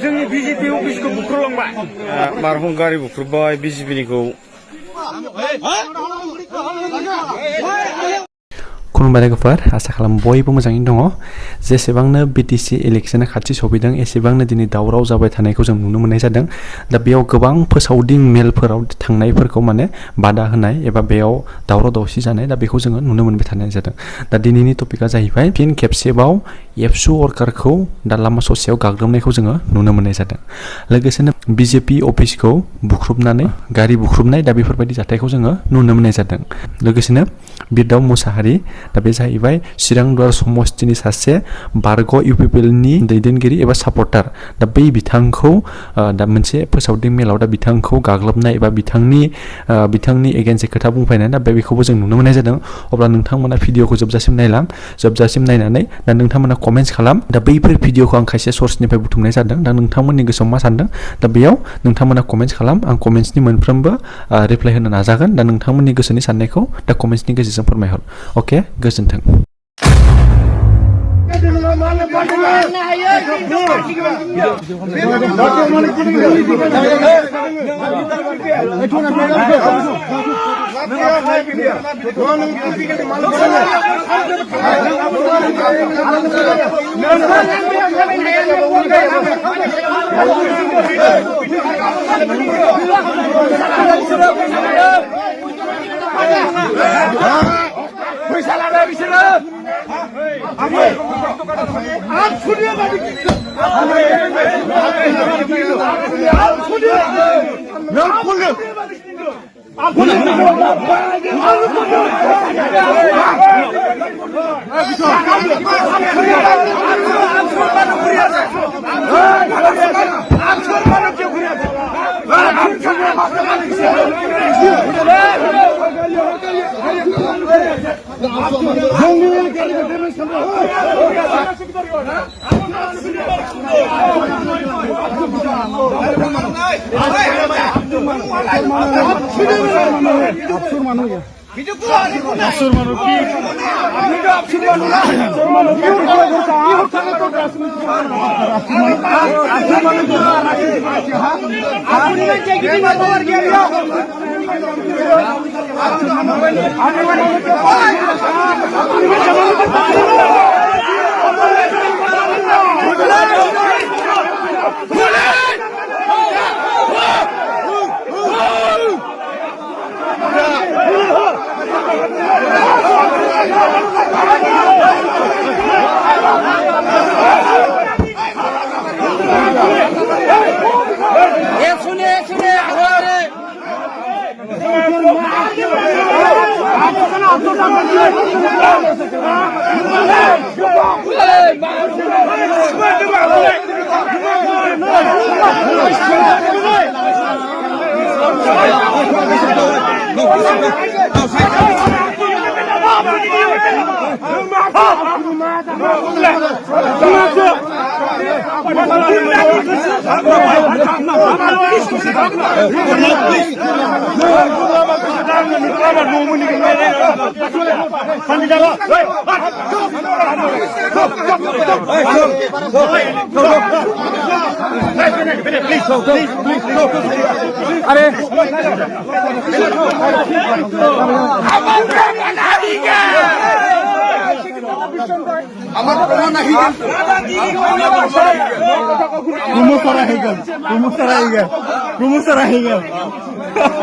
जोंनि बिजेपि अफिसखौ बुख्रुलांबाय मारहुम गारि बुख्रुबबाय बिजेपिनिखौ खुलुमबाय लोगोफोर आसा खालामो बयबो मोजाङैनो दङ जेसेबांनो बिटिसि इलेक्सना खाथि सफैदों एसेबांनो दिनै दावराव जाबाय थानायखौ जों नुनो मोननाय जादों दा बेयाव गोबां फोसावदिं मेलफोराव थांनायफोरखौ माने बादा होनाय एबा बेयाव दावराव दावसि जानाय दा बेखौ जोङो नुनो मोनबाय थानाय जादों दा दिनैनि टपिकआ जाहैबाय फिन खेबसेबाव एबसु वर्कारखौ दा लामा ससेयाव गाग्लोबनायखौ जोङो नुनो मोननाय जादों लोगोसेनो बिजेपि अफिसखौ बुख्रुबनानै गारि बुख्रुबनाय दा बेफोरबायदि जाथायखौ जोङो नुनो मोननाय जादों लोगोसेनो बिरदाव मुसाहारि दा बे जाहैबाय चिरांदुवार समस्तिनि सासे बारग' इउपिपिएलनि दैदेनगिरि एबा सापर्टार दा बै बिथांखौ दा मोनसे फोसावदिं मेलाव दा बिथांखौ गाग्लोबनाय एबा बिथांनि एगेन्सै खोथा बुंफायनाय दा बेखौबो जों नुनो मोननाय जादों अब्ला नोंथांमोना भिडिअखौ जोबजासिम नायनानै दा नोंथांमोना कमेन्ट्स खालाम दा बैफोर भिडिअखौ आं खायसे सर्सनिफ्राय बुथुमनाय जादों दा नोंथांमोननि गोसोआव मा सानदों दा बेयाव नोंथांमोना कमेन्ट्स खालाम आं कमेन्ट्सनि मोनफ्रोमबो रिप्लाइ होनो नाजागोन दा नोंथांमोननि गोसोनि साननायखौ दा कमेन्ट्सनि गेजेरजों फोरमायहर अके गोजोन्थों पैसा लाना बिसोरो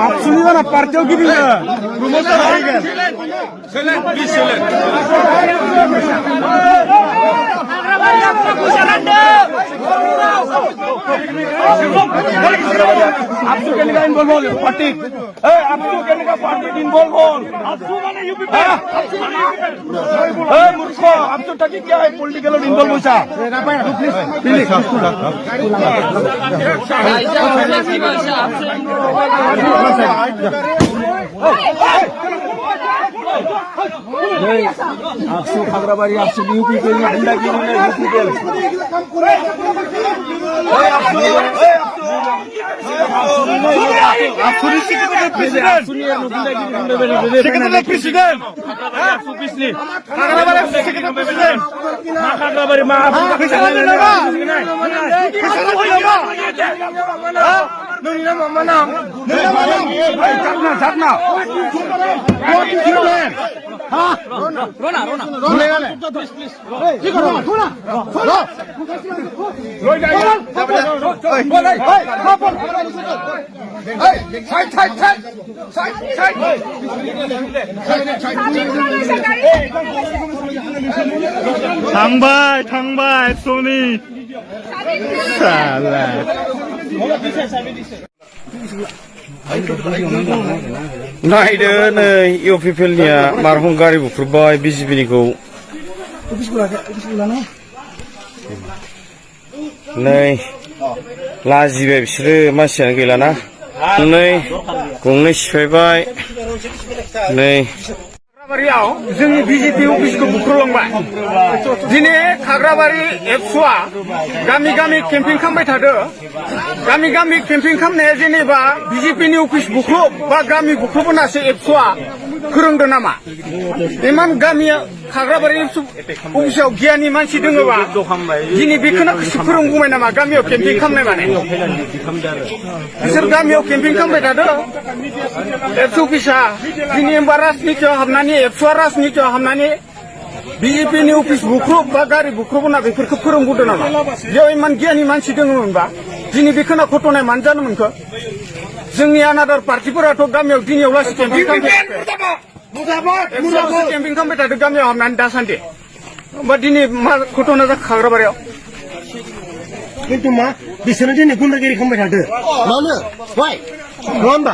आप सुनिए ना पार्टियों की भी प्रमोशन आएगा आपसू कहने का इन्वॉल्व हो पार्टी आपसू कहने का पार्टी इन्वॉल्व हो आपसू माने यूपी मूर्खो आपसू टकी क्या है पॉलिटिकल इन्वॉल्व होता प्लीज आपसू खागराबाड़ी आपसू यूपी के लिए गुंडागिरी में यूपी के प्रेसिडेंट खागराबाड़ी मा थांबाय सोनी नायदो नै इउपिपिएलनिया मारहुं गारि बुख्रुबबाय बिजेपिनिखौ नै लाजिबाय बिसोरो मानसियानो गैलाना गंनै सिफायबाय नै खाग्राबारियाव जोंनि बिजेपि अफिसखौ बुख्रुबलांबाय दिनै खाग्राबारि एबसुआ गामि गामि केम्पिं खालामबाय थादो गामि गामि केम्पिं खालामनाया जेनेबा बिजेपिनि अफिस बुख्रुब बा गामि बुख्रुब होनासो एबसुआ फोरोंदो नामा इमान गामिया खाग्राबारि अफिसाव गियानि मानसि दोङोबा दिनै बेखौनो फोरोंगौबाय नामा गामियाव केम्पिं खालामनाय माने बिसोर गामियाव केम्पिं खालामबाय थादो एबसु अफिसा दिनै होमबा राजनितियाव हाबनानै एबसुआ राजनितियाव हाबनानै बिजेपिनि अफिस बुख्रुब बा गारि बुख्रुब होना बेफोरखौ फोरोंबोदो नामा बेयाव इमान गियानि मानसि दोङोमोनबा दिनै बेखौनो घटनाया मानो जानो मोनखो जोंनि आनादार पार्टिफोराथ' गामियाव दिनैयाव लासै केम्पिं खालामबाय थादो गामियाव हाबनानै दासान्दि होमबा दिनै मा घटना जाखो खाग्राबारियाव खिन्थु मा बिसोरनो दिनै गुन्डागिरि खालामबाय थादो मानो वाइ नङा होमबा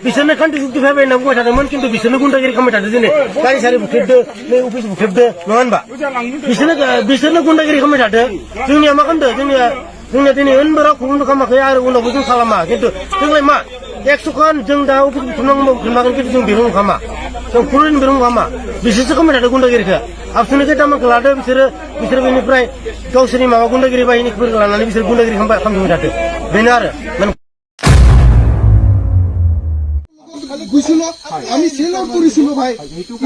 बिसोरनो खान्थि सुक्ति फैबाय होनना बुंबाय थादोंमोन खिन्थु बिसोरनो गुन्डागिरि खालामबाय थादो दिनै गारि सारि बुख्रेबदो नै अफिस बुख्रेबदो नङा होनबा बिसोरनो गुन्डागिरि खालामबाय थादो जोंनिया मा खालामदो जोंनिया दिनै उनबो रावखौ बन्द' खालामाखै आरो उनावबो जों खालामा खिन्थु जोंलाय मा 100 जों दा अफिस बुख्रेबनांगौ बुख्रेबनांगोन खिन्थु जों बेखौ खालामा जों खुरैनो बेखौ खालामा बिसोरसो खालामबाय थादो गुन्डागिरिखौ आबसुनिखौ दामाखौ लादो बिसोरो बेनिफ्राय गावसोरनि माबा गुन्डागिरि बाहिनीफोरखौ लानानै बिसोर गुन्डागिरि खालामबाय थादो बेनो आरो গৈছিল আমি সেল আউট কৰিছিলো ভাই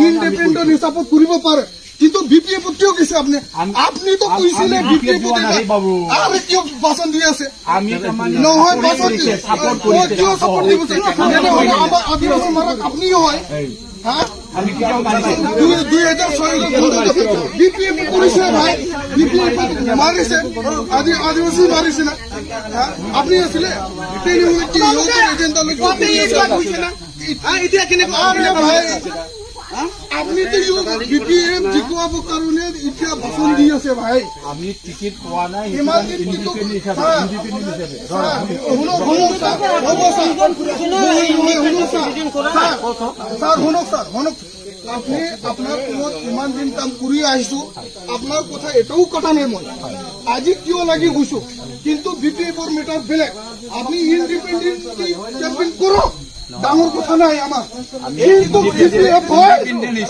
ইনডিপেন্ডেন্ট হিচাপত কৰিব পাৰে কিন্তু বিপিএফ কিয় কৈছে আপুনি আপনি তো কৈছিলে বিপিএফ আরে কিয় ভাষণ দি আছে নহয় ভাষণ দি সাপোর্ট কৰিছে কিয় সাপোর্ট দিব আমাৰ আদিবাসী মাৰক আপনিও হয় হ্যাঁ 2006 বিপিএফ কৰিছে ভাই বিপিএফ মাৰিছে আদিবাসী মাৰিছে না আপনি আছিলে তেনেহলে কি এজেন্ডা লৈ কৈছে না এতিয়া কেনেকৈ ভাই আপনি তো বিপিএম জিকোৱাব কাৰণে এতিয়া ভাষণ দি আছে ভাই আমি টিকেট পোৱা নাই আপনি আপনার ইমান দিন কাম কৰি আহিছো আপনার কথা এটাও কথা নাই মই আজি কিয় লাগি গৈছো কিন্তু বিপিএফৰ মেটাৰ বেলেগ আপনি ইনডিপেন্ডেন্ট ক্যাম্পেইন করো ডাঙৰ কথা নাই আমাৰ কিন্তু বিপিএফ হয়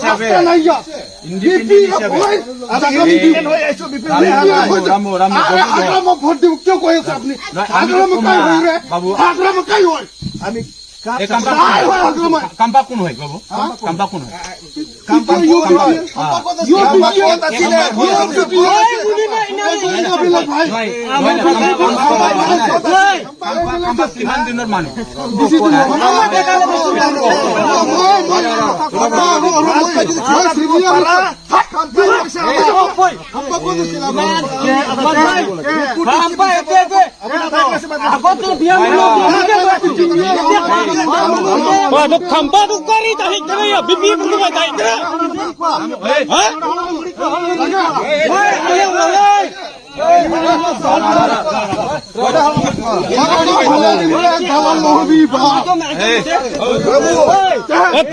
ৰাস্তা নাই ইয়া বিপিএফ হয় আগ্রাম ভোট দিব কিয় কৈ আছে আপুনি আগ্রাম কাই হয় ৰে আগ্রাম কাই হয় আমি কাম্পা কোন হয় বাবু কাম্পা কোন হয় কাম্পা কিমান দিনৰ মানুহ খাম্পাটো কৰি তাহি কৰে বিপিএফ টো বাই কৰে হ্যাঁ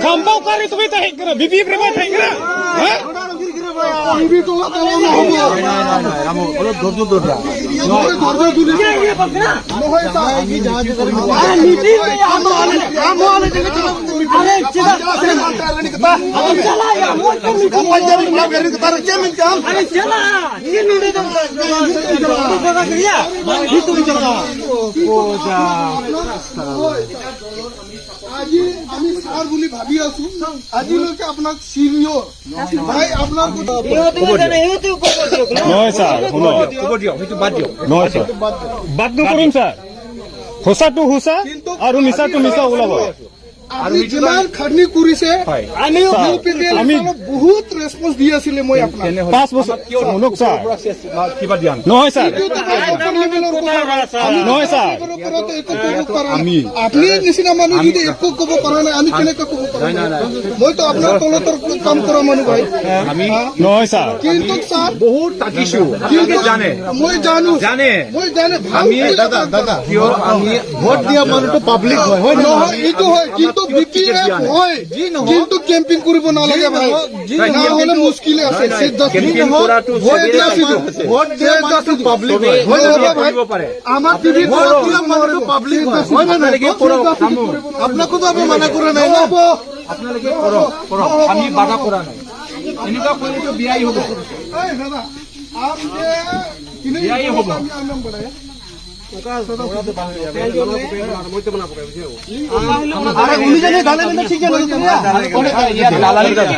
খাম্পাও কৰি তুমি তাহি কৰে বিপিএফ ৰে বাই কৰে হ্যাঁ অলপ ধৈৰ্য ধৰা Nohoi dorja duli. Nohoi sa. আজি আমি স্যার বলি ভাবি আছো আজিলৈকে আপোনাক চিনিয়ৰ ভাই আপোনাৰ নহয় ছাৰ নহয় ছাৰ বাদ নকৰিম ছাৰ সঁচাটো সঁচা আৰু মিছাটো মিছা ওলাব আপুনি যিমান খাটনি কৰিছে আমি বহুত ৰেছপন্স দি আছিলে মই আপোনাক 5 বছৰ শুনক ছাৰ নহয় ছাৰ নহয় ছাৰ আমি আপুনি নিচিনা মানুহ যদি একো ক'ব পৰা নাই আমি কেনেকৈ ক'ব পাৰিম মইতো আপোনাৰ তলতৰ কাম কৰা মানুহ ভাই নহয় ছাৰ কিন্তু ছাৰ বহুত তাকিছো জানে মই জানো আমি দাদা কিয় আমি ভোট দিয়া মানুহটো পাব্লিক হয় নহয় এইটো হয় কিন্তু বিপিএফ হয় কিন্তু কেম্পিং কৰিব নালাগে ভাই নহ'লে মুস্কিলে আছে কেম্পিং কৰাটো ভোট দিয়া মানুহটো পাব্লিক হয় আমাৰ টিভিত মানুহটো পাব্লিক হয় নালাগে আপোনাকতো আমি মানা কৰা নাই ন আপোনালোকে কৰক আমি বাধা কৰা নাই এনেকুৱা কৰিলেতো বিয়াই হ'ব বিয়াই হ'ব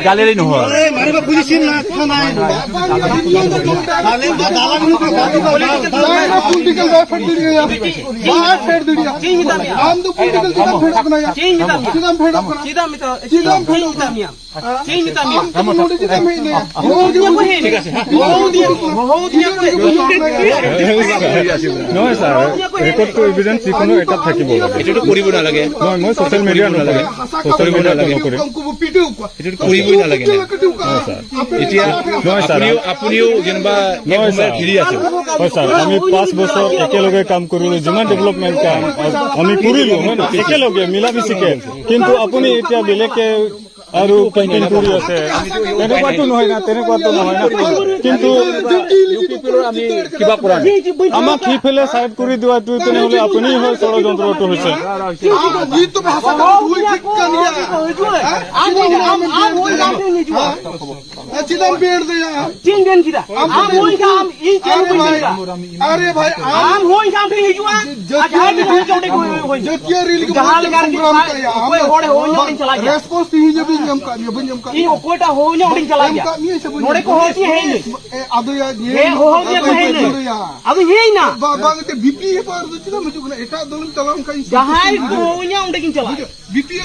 গালেৰি নহয় पॉलिटिकल फेड दी गया बाहर फेड दी गया हम तो पॉलिटिकल जिदम फेड अपना जिदम फेड अपना जिदम फेड मिया हम तो जिदम ही नहीं ठीक है নহয় ছাৰ ৰেকৰ্ডটো এভিডেন্স যিকোনো এটা থাকিব এটাটো কৰিব নালাগে নহয় মই সোশ্যাল মিডিয়া নালাগে সোশ্যাল মিডিয়া নকৰিম এটাটো কৰিবই নালাগে এতিয়া নহয় ছাৰ আপুনিও যেনিবা নহয় ছাৰ ফ্ৰী আছে হয় ছাৰ আমি 5 বছৰ একেলগে কাম কৰিলো যিমান ডেভেলপমেণ্ট কাম আমি কৰিলো হয় একেলগে মিলা মিছিকে কিন্তু আপুনি এতিয়া বেলেগকে আৰু কেম্পেইন কৰি আছে তেনেকুৱাটো নহয় না কিন্তু আমি কিবা কৰা নাই আমাক সিফালে চাইড কৰি দিয়াটো তেনেহ'লে আপুনি হয় ষড়যন্ত্ৰটো হৈছে जिदम फेड दिया अरे भाई रेस्पॉन्स ही जब नियम का कोटा हो nya uding chala ya nore ko hoti hai ni ado ya ye ho dia ko hai ni ado ye na bang te BP पर तो चिदा मुझे एटा दोलन चलाम का jahai ko nya uding chala BP